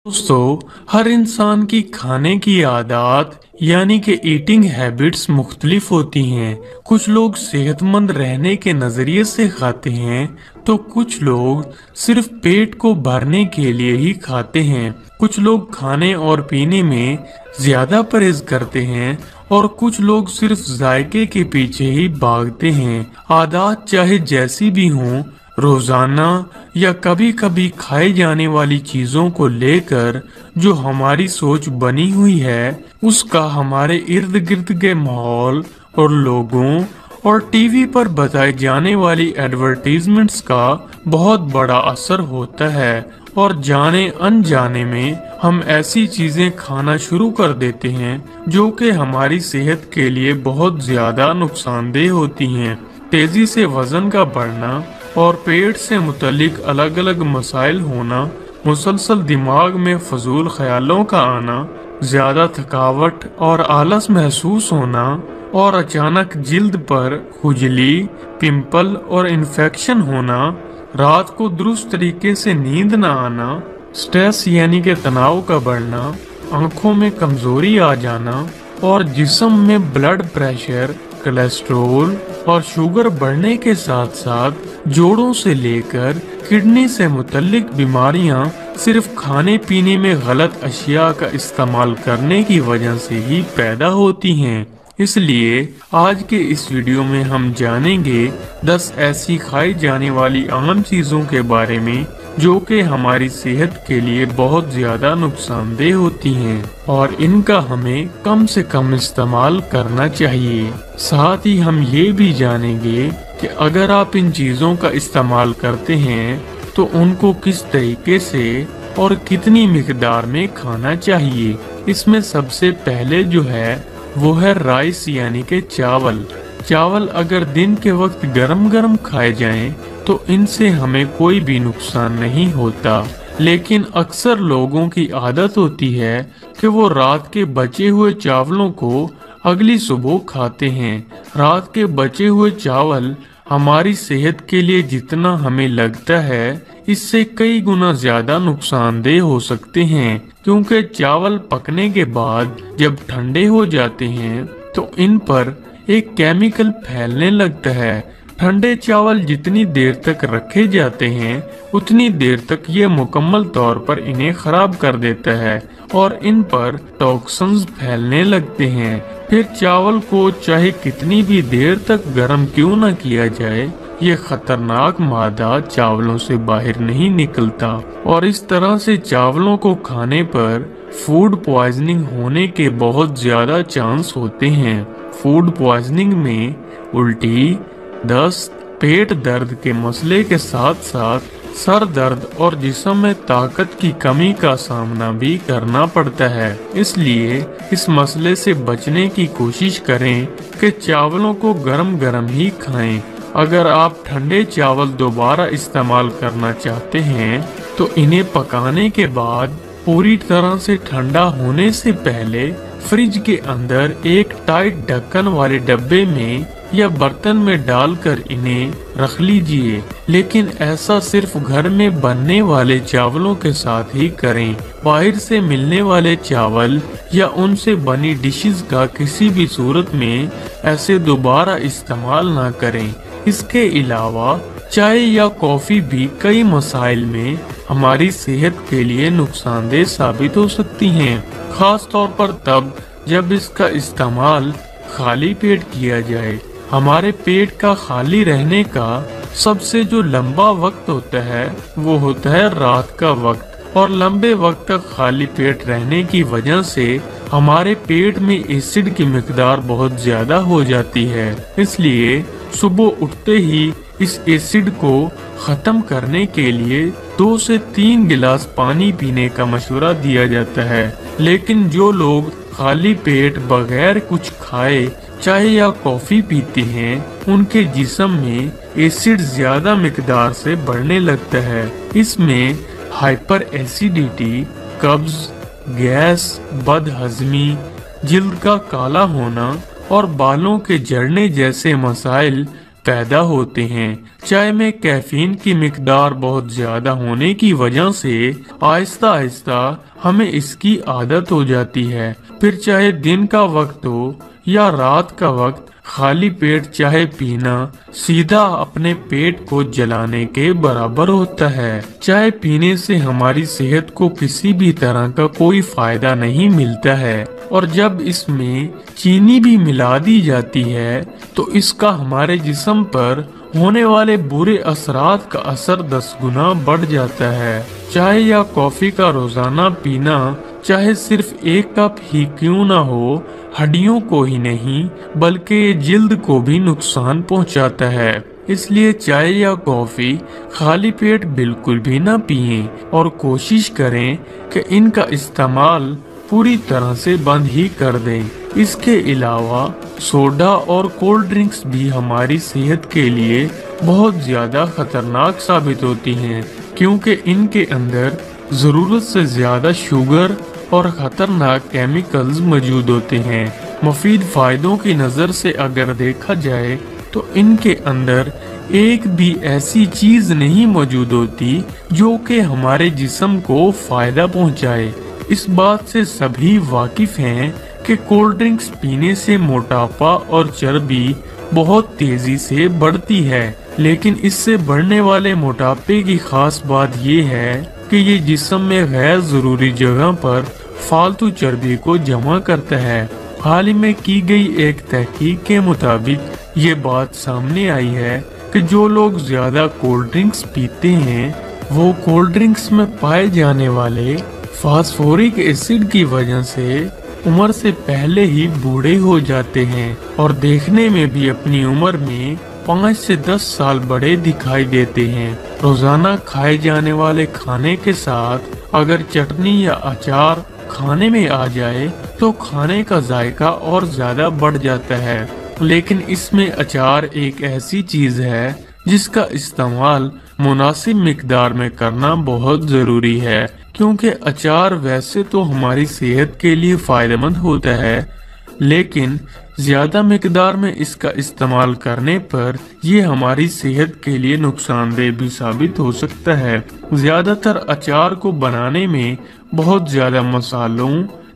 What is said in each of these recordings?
दोस्तों, हर इंसान की खाने की आदत यानी कि ईटिंग हैबिट्स मुख्तलिफ होती हैं। कुछ लोग सेहतमंद रहने के नज़रिए से खाते हैं, तो कुछ लोग सिर्फ पेट को भरने के लिए ही खाते हैं। कुछ लोग खाने और पीने में ज़्यादा परहेज करते हैं और कुछ लोग सिर्फ जायके के पीछे ही भागते हैं। आदत चाहे जैसी भी हों, रोजाना या कभी कभी खाए जाने वाली चीजों को लेकर जो हमारी सोच बनी हुई है, उसका हमारे इर्द गिर्द के माहौल और लोगों और टीवी पर बताई जाने वाली एडवर्टीजमेंट्स का बहुत बड़ा असर होता है। और जाने अनजाने में हम ऐसी चीजें खाना शुरू कर देते हैं जो कि हमारी सेहत के लिए बहुत ज्यादा नुकसानदेह होती हैं। तेजी से वजन का बढ़ना और पेट से मुतल्लिक अलग अलग मसाइल होना, मुसलसल दिमाग में फजूल ख्यालों का आना, ज्यादा थकावट और आलस महसूस होना और अचानक जिल्द पर खुजली, पिंपल और इन्फेक्शन होना, रात को दुरुस्त तरीके से नींद न आना, स्ट्रेस यानी कि तनाव का बढ़ना, आंखों में कमजोरी आ जाना और जिस्म में ब्लड प्रेशर, कोलेस्ट्रोल और शुगर बढ़ने के साथ साथ जोड़ों से लेकर किडनी से मुतल्लिक बीमारियां सिर्फ खाने पीने में गलत अशिया का इस्तेमाल करने की वजह से ही पैदा होती हैं। इसलिए आज के इस वीडियो में हम जानेंगे 10 ऐसी खाई जाने वाली आम चीजों के बारे में जो कि हमारी सेहत के लिए बहुत ज्यादा नुकसानदेह होती हैं और इनका हमें कम से कम इस्तेमाल करना चाहिए। साथ ही हम ये भी जानेंगे कि अगर आप इन चीजों का इस्तेमाल करते हैं तो उनको किस तरीके से और कितनी मिकदार में खाना चाहिए। इसमें सबसे पहले जो है वो है राइस यानी कि चावल। चावल अगर दिन के वक्त गरम गरम खाए जाएं तो इनसे हमें कोई भी नुकसान नहीं होता, लेकिन अक्सर लोगों की आदत होती है कि वो रात के बचे हुए चावलों को अगली सुबह खाते हैं। रात के बचे हुए चावल हमारी सेहत के लिए जितना हमें लगता है इससे कई गुना ज्यादा नुकसानदेह हो सकते हैं, क्योंकि चावल पकने के बाद जब ठंडे हो जाते हैं तो इन पर एक केमिकल फैलने लगता है। ठंडे चावल जितनी देर तक रखे जाते हैं उतनी देर तक ये मुकम्मल तौर पर इन्हें खराब कर देता है और इन पर टॉक्सिन्स फैलने लगते हैं। फिर चावल को चाहे कितनी भी देर तक गर्म क्यों न किया जाए, ये खतरनाक मादा चावलों से बाहर नहीं निकलता और इस तरह से चावलों को खाने पर फूड पॉइजनिंग होने के बहुत ज्यादा चांस होते हैं। फूड पॉइजनिंग में उल्टी, दस्त, पेट दर्द के मसले के साथ साथ सर दर्द और जिस्म में ताकत की कमी का सामना भी करना पड़ता है। इसलिए इस मसले से बचने की कोशिश करें कि चावलों को गरम गरम ही खाएं। अगर आप ठंडे चावल दोबारा इस्तेमाल करना चाहते हैं तो इन्हें पकाने के बाद पूरी तरह से ठंडा होने से पहले फ्रिज के अंदर एक टाइट ढक्कन वाले डब्बे में या बर्तन में डालकर इन्हें रख लीजिए, लेकिन ऐसा सिर्फ घर में बनने वाले चावलों के साथ ही करें। बाहर से मिलने वाले चावल या उनसे बनी डिशेस का किसी भी सूरत में ऐसे दोबारा इस्तेमाल ना करें। इसके अलावा चाय या कॉफी भी कई मसाइल में हमारी सेहत के लिए नुकसानदेह साबित हो सकती हैं, खास तौर पर तब जब इसका इस्तेमाल खाली पेट किया जाए। हमारे पेट का खाली रहने का सबसे जो लंबा वक्त होता है वो होता है रात का वक्त, और लंबे वक्त तक खाली पेट रहने की वजह से हमारे पेट में एसिड की मिकदार बहुत ज्यादा हो जाती है। इसलिए सुबह उठते ही इस एसिड को खत्म करने के लिए 2 से 3 गिलास पानी पीने का मशवरा दिया जाता है। लेकिन जो लोग खाली पेट बगैर कुछ खाए चाय या कॉफी पीते हैं उनके जिस्म में एसिड ज्यादा मिकदार से बढ़ने लगता है। इसमें हाइपर एसिडिटी, कब्ज, गैस, बदहजमी, जिल्द का काला होना और बालों के झड़ने जैसे मसाइल پیدا ہوتے ہیں۔ چائے میں کیفین کی مقدار بہت زیادہ ہونے کی وجہ سے آہستہ آہستہ ہمیں اس کی عادت ہو جاتی ہے۔ پھر چاہے دن کا وقت ہو یا رات کا وقت، خالی پیٹ چائے پینا سیدھا اپنے پیٹ کو جلانے کے برابر ہوتا ہے۔ چائے پینے سے ہماری صحت کو کسی بھی طرح کا کوئی فائدہ نہیں ملتا ہے، اور جب اس میں چینی بھی ملا دی جاتی ہے تو اس کا ہمارے جسم پر ہونے والے برے اثرات کا اثر 10 گنا بڑھ جاتا ہے۔ چائے یا کافی کا روزانہ پینا، چاہے صرف 1 کپ ہی کیوں نہ ہو، ہڈیوں کو ہی نہیں بلکہ جلد کو بھی نقصان پہنچاتا ہے۔ اس لیے چائے یا کافی خالی پیٹ بالکل بھی نہ پئیں، اور کوشش کریں کہ ان کا استعمال پوری طرح سے بند ہی کر دیں۔ اس کے علاوہ سوڈا اور کولڈ ڈرنکس بھی ہماری صحت کے لیے بہت زیادہ خطرناک ثابت ہوتی ہیں، کیونکہ ان کے اندر ضرورت سے زیادہ شوگر اور خطرناک کیمیکلز موجود ہوتے ہیں۔ مفید فائدوں کی نظر سے اگر دیکھا جائے تو ان کے اندر ایک بھی ایسی چیز نہیں موجود ہوتی جو کہ ہمارے جسم کو فائدہ پہنچائے۔ اس بات سے سبھی واقف ہیں کہ کولڈ ڈرنکس پینے سے موٹاپا اور چربی بہت تیزی سے بڑھتی ہے، لیکن اس سے بڑھنے والے موٹاپے کی خاص بات یہ ہے کہ یہ جسم میں غیر ضروری جگہ پر فالتو چربی کو جمع کرتا ہے۔ حال ہی میں کی گئی ایک تحقیق کے مطابق یہ بات سامنے آئی ہے کہ جو لوگ زیادہ کولڈ ڈرنکس پیتے ہیں وہ کولڈ ڈرنکس میں پائے جانے والے فاسفورک ایسڈ کی وجہ سے عمر سے پہلے ہی بوڑھے ہو جاتے ہیں، اور دیکھنے میں بھی اپنی عمر میں 5 سے 10 سال بڑے دکھائی دیتے ہیں۔ روزانہ کھائے جانے والے کھانے کے ساتھ اگر چٹنی یا اچار کھانے میں آ جائے تو کھانے کا ذائقہ اور زیادہ بڑھ جاتا ہے، لیکن اس میں اچار ایک ایسی چیز ہے جس کا استعمال مناسب مقدار میں کرنا بہت ضروری ہے، کیونکہ اچار ویسے تو ہماری صحت کے لیے فائدہ مند ہوتا ہے، لیکن زیادہ مقدار میں اس کا استعمال کرنے پر یہ ہماری صحت کے لیے نقصان دہ بھی ثابت ہو سکتا ہے۔ زیادہ تر اچار کو بنانے میں بہت زیادہ مسالوں،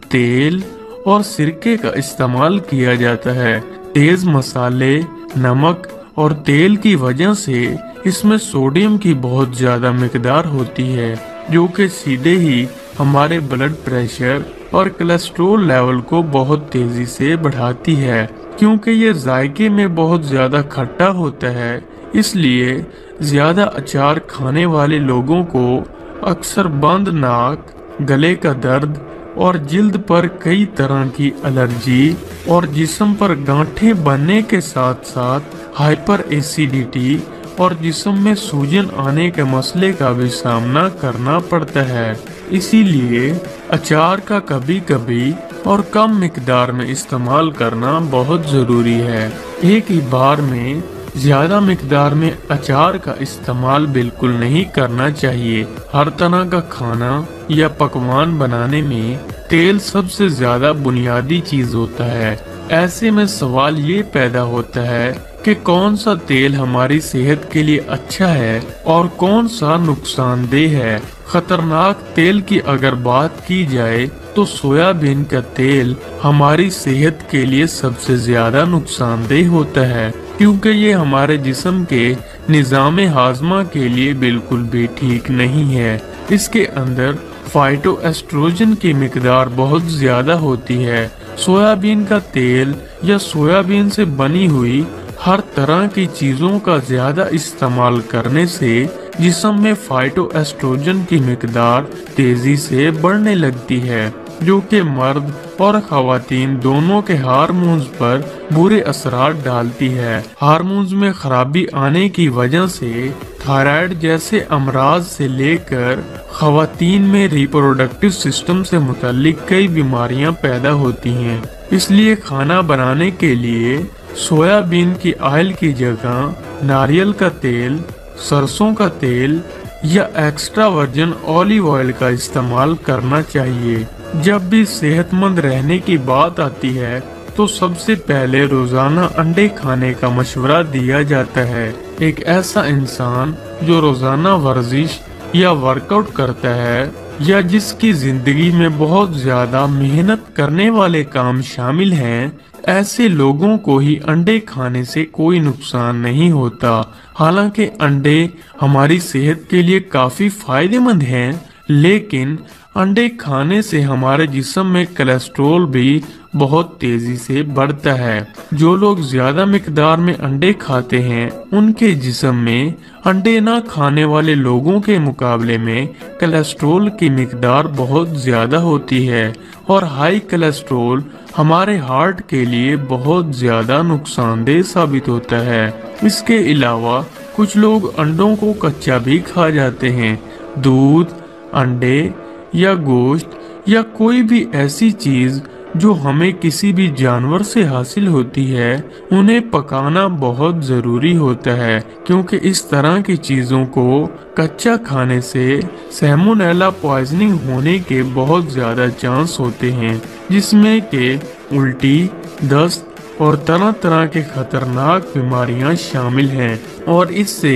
تیل اور سرکے کا استعمال کیا جاتا ہے۔ تیز مسالے، نمک اور تیل کی وجہ سے اس میں سوڈیم کی بہت زیادہ مقدار ہوتی ہے، جو کہ سیدھے ہی ہمارے بلڈ پریشر اور کولیسٹرول لیول کو بہت تیزی سے بڑھاتی ہے۔ کیونکہ یہ ذائقے میں بہت زیادہ کھٹا ہوتا ہے، اس لیے زیادہ اچار کھانے والے لوگوں کو اکثر بند ناک، گلے کا درد اور جلد پر کئی طرح کی الرجی اور جسم پر گانٹھیں بننے کے ساتھ ساتھ ہائپر ایسیڈیٹی اور جسم میں سوجن آنے کے مسئلے کا بھی سامنا کرنا پڑتا ہے۔ اسی لیے اچار کا کبھی کبھی اور کم مقدار میں استعمال کرنا بہت ضروری ہے۔ ایک ہی بار میں زیادہ مقدار میں اچار کا استعمال بالکل نہیں کرنا چاہیے۔ ہر طرح کا کھانا یا پکوان بنانے میں تیل سب سے زیادہ بنیادی چیز ہوتا ہے۔ ایسے میں سوال یہ پیدا ہوتا ہے کہ کون سا تیل ہماری صحت کے لیے اچھا ہے اور کون سا نقصان دہ ہے۔ خطرناک تیل کی اگر بات کی جائے تو سویا بین کا تیل ہماری صحت کے لیے سب سے زیادہ نقصان دہ ہوتا ہے، کیونکہ یہ ہمارے جسم کے نظام ہاضمہ کے لیے بالکل بھی ٹھیک نہیں ہے۔ اس کے اندر فائٹو ایسٹروجن کی مقدار بہت زیادہ ہوتی ہے۔ سویا بین کا تیل یا سویا بین سے بنی ہوئی ہر طرح کی چیزوں کا زیادہ استعمال کرنے سے جسم میں فائٹو ایسٹروجن کی مقدار تیزی سے بڑھنے لگتی ہے، جو کہ مرد اور خواتین دونوں کے ہارمونز پر برے اثرات ڈالتی ہے۔ ہارمونز میں خرابی آنے کی وجہ سے تھائرائیڈ جیسے امراض سے لے کر خواتین میں ریپروڈکٹیو سسٹم سے متعلق کئی بیماریاں پیدا ہوتی ہیں۔ اس لیے کھانا بنانے کے لیے سویا بین کی آئل کی جگہ ناریل کا تیل، سرسوں کا تیل یا ایکسٹرا ورجن اولیو آئل کا استعمال کرنا چاہیے۔ جب بھی صحت مند رہنے کی بات آتی ہے तो सबसे पहले रोजाना अंडे खाने का मशवरा दिया जाता है। एक ऐसा इंसान जो रोजाना वर्जिश या वर्कआउट करता है या जिसकी जिंदगी में बहुत ज्यादा मेहनत करने वाले काम शामिल हैं, ऐसे लोगों को ही अंडे खाने से कोई नुकसान नहीं होता। हालांकि अंडे हमारी सेहत के लिए काफी फायदेमंद हैं, लेकिन अंडे खाने से हमारे जिस्म में कोलेस्ट्रॉल भी बहुत तेजी से बढ़ता है। जो लोग ज्यादा मिकदार में अंडे खाते हैं, उनके जिस्म में अंडे ना खाने वाले लोगों के मुकाबले में कोलेस्ट्रॉल की मिकदार बहुत ज्यादा होती है और हाई कोलेस्ट्रॉल हमारे हार्ट के लिए बहुत ज्यादा नुकसानदेह साबित होता है। इसके अलावा कुछ लोग अंडों को कच्चा भी खा जाते हैं। दूध, अंडे या गोश्त या कोई भी ऐसी चीज जो हमें किसी भी जानवर से हासिल होती है, उन्हें पकाना बहुत जरूरी होता है, क्योंकि इस तरह की चीजों को कच्चा खाने से सैमोनेला पॉइजनिंग होने के बहुत ज्यादा चांस होते हैं, जिसमें के उल्टी, दस्त और तरह तरह के खतरनाक बीमारियां शामिल हैं और इससे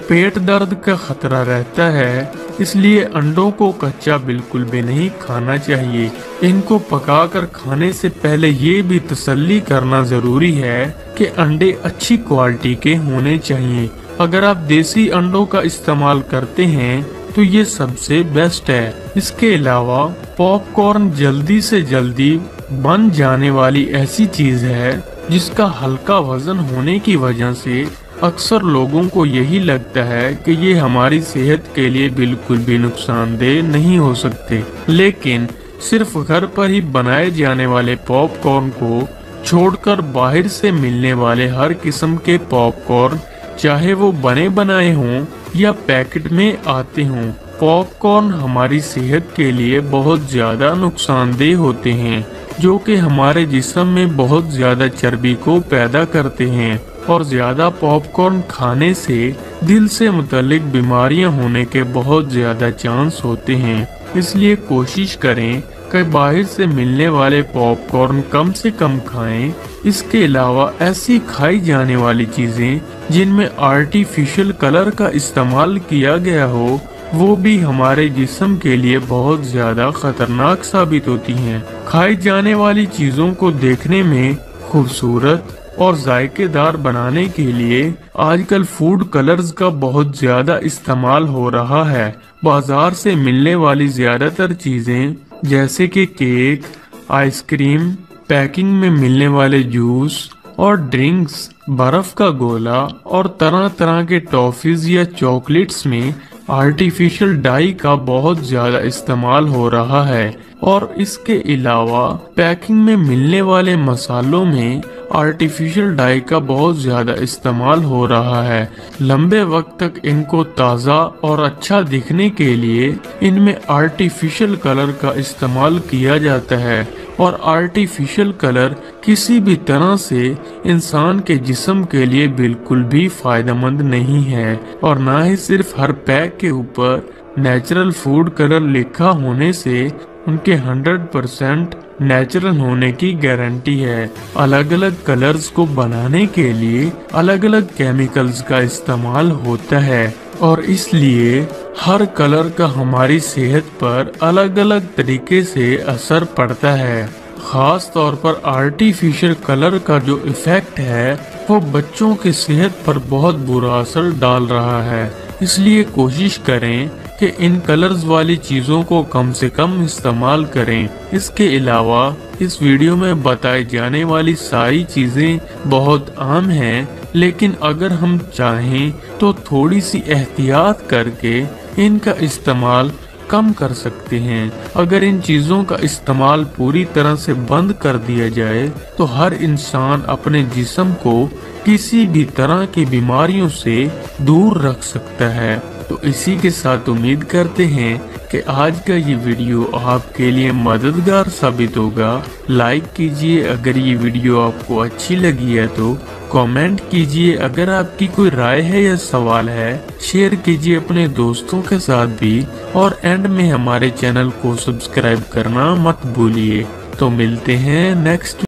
पेट दर्द का खतरा रहता है। इसलिए अंडों को कच्चा बिल्कुल भी नहीं खाना चाहिए। इनको पकाकर खाने से पहले ये भी तसल्ली करना जरूरी है कि अंडे अच्छी क्वालिटी के होने चाहिए। अगर आप देसी अंडों का इस्तेमाल करते हैं तो ये सबसे बेस्ट है। इसके अलावा पॉपकॉर्न जल्दी से जल्दी बन जाने वाली ऐसी चीज है जिसका हल्का वजन होने की वजह से अक्सर लोगों को यही लगता है कि ये हमारी सेहत के लिए बिल्कुल भी नुकसानदेह नहीं हो सकते, लेकिन सिर्फ घर पर ही बनाए जाने वाले पॉपकॉर्न को छोड़कर बाहर से मिलने वाले हर किस्म के पॉपकॉर्न, चाहे वो बने बनाए हों या पैकेट में आते हों, पॉपकॉर्न हमारी सेहत के लिए बहुत ज्यादा नुकसानदेह होते हैं, जो कि हमारे जिस्म में बहुत ज्यादा चर्बी को पैदा करते हैं और ज्यादा पॉपकॉर्न खाने से दिल से मुतल्लिक बीमारियां होने के बहुत ज्यादा चांस होते हैं। इसलिए कोशिश करें कि बाहर से मिलने वाले पॉपकॉर्न कम से कम खाएं। इसके अलावा ऐसी खाई जाने वाली चीजें जिनमें आर्टिफिशियल कलर का इस्तेमाल किया गया हो, वो भी हमारे जिस्म के लिए बहुत ज्यादा खतरनाक साबित होती हैं। खाई जाने वाली चीजों को देखने में खूबसूरत और जायकेदार बनाने के लिए आजकल फूड कलर्स का बहुत ज्यादा इस्तेमाल हो रहा है। बाजार से मिलने वाली ज्यादातर चीजें जैसे कि केक, आइसक्रीम, पैकिंग में मिलने वाले जूस और ड्रिंक्स, बर्फ का गोला और तरह तरह के टॉफीज या चॉकलेट्स में आर्टिफिशियल डाई का बहुत ज्यादा इस्तेमाल हो रहा है और इसके अलावा पैकिंग में मिलने वाले मसालों में आर्टिफिशियल डाई का बहुत ज्यादा इस्तेमाल हो रहा है। लंबे वक्त तक इनको ताज़ा और अच्छा दिखने के लिए इनमें आर्टिफिशियल कलर का इस्तेमाल किया जाता है और आर्टिफिशियल कलर किसी भी तरह से इंसान के जिस्म के लिए बिल्कुल भी फायदेमंद नहीं है और ना ही सिर्फ हर पैक के ऊपर नेचुरल फूड कलर लिखा होने से उनके 100% नेचुरल होने की गारंटी है। अलग अलग कलर्स को बनाने के लिए अलग अलग केमिकल्स का इस्तेमाल होता है और इसलिए हर कलर का हमारी सेहत पर अलग अलग तरीके से असर पड़ता है। खास तौर पर आर्टिफिशियल कलर का जो इफेक्ट है वो बच्चों की सेहत पर बहुत बुरा असर डाल रहा है। इसलिए कोशिश करें कि इन कलर्स वाली चीजों को कम से कम इस्तेमाल करें। इसके अलावा इस वीडियो में बताई जाने वाली सारी चीजें बहुत आम हैं, लेकिन अगर हम चाहें तो थोड़ी सी एहतियात करके इनका इस्तेमाल कम कर सकते हैं। अगर इन चीजों का इस्तेमाल पूरी तरह से बंद कर दिया जाए तो हर इंसान अपने जिस्म को किसी भी तरह की बीमारियों से दूर रख सकता है। तो इसी के साथ उम्मीद करते हैं कि आज का ये वीडियो आपके लिए मददगार साबित होगा। लाइक कीजिए अगर ये वीडियो आपको अच्छी लगी है तो, कमेंट कीजिए अगर आपकी कोई राय है या सवाल है, शेयर कीजिए अपने दोस्तों के साथ भी और एंड में हमारे चैनल को सब्सक्राइब करना मत भूलिए। तो मिलते हैं नेक्स्ट